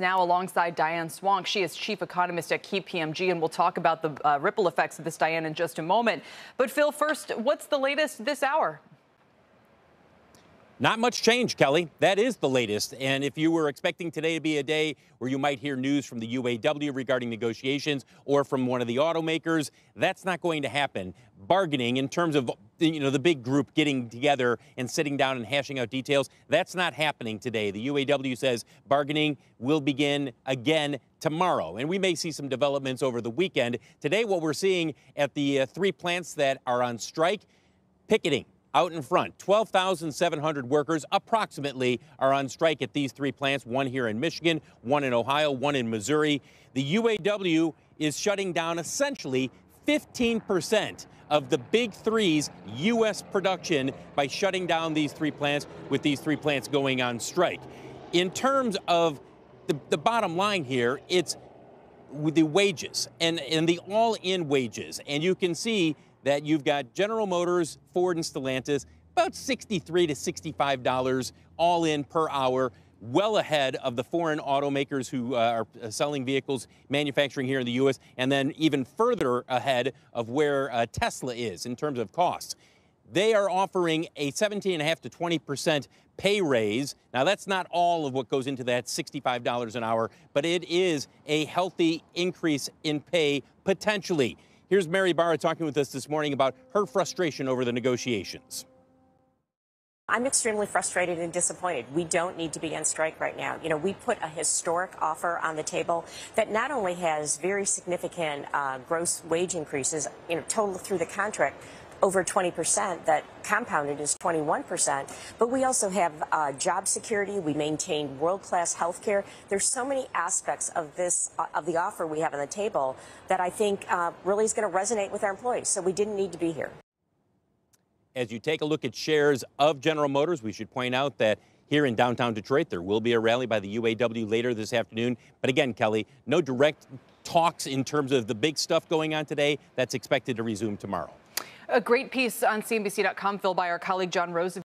Now alongside Diane Swank. She is chief economist at KPMG, and we'll talk about the ripple effects of this, Diane, in just a moment. But Phil, first, what's the latest this hour? Not much change, Kelly. That is the latest. And if you were expecting today to be a day where you might hear news from the UAW regarding negotiations or from one of the automakers, that's not going to happen. Bargaining in terms of, the big group getting together and sitting down and hashing out details, that's not happening today. The UAW says bargaining will begin again tomorrow. And we may see some developments over the weekend. Today, what we're seeing at the three plants that are on strike, picketing. Out in front, 12,700 workers approximately are on strike at these three plants, one here in Michigan, one in Ohio, one in Missouri. The UAW is shutting down essentially 15% of the big three's U.S. production by shutting down these three plants, with these three plants going on strike. In terms of the bottom line here, it's with the wages and the all-in wages. And you can see that you've got General Motors, Ford, and Stellantis, about $63 to $65 all in per hour, well ahead of the foreign automakers who are selling vehicles manufacturing here in the U.S., and then even further ahead of where Tesla is in terms of costs. They are offering a 17.5% to 20% pay raise. Now, that's not all of what goes into that $65 an hour, but it is a healthy increase in pay potentially. Here's Mary Barra talking with us this morning about her frustration over the negotiations. I'm extremely frustrated and disappointed. We don't need to be on strike right now. We put a historic offer on the table that not only has very significant gross wage increases, total through the contract, over 20%, that compounded is 21%. But we also have job security. We maintain world-class health care. There's so many aspects of this, of the offer we have on the table, that I think really is going to resonate with our employees. So we didn't need to be here. As you take a look at shares of General Motors, we should point out that here in downtown Detroit, there will be a rally by the UAW later this afternoon. But again, Kelly, no direct talks in terms of the big stuff going on today. That's expected to resume tomorrow. A great piece on CNBC.com, Phil, by our colleague John Roosevelt.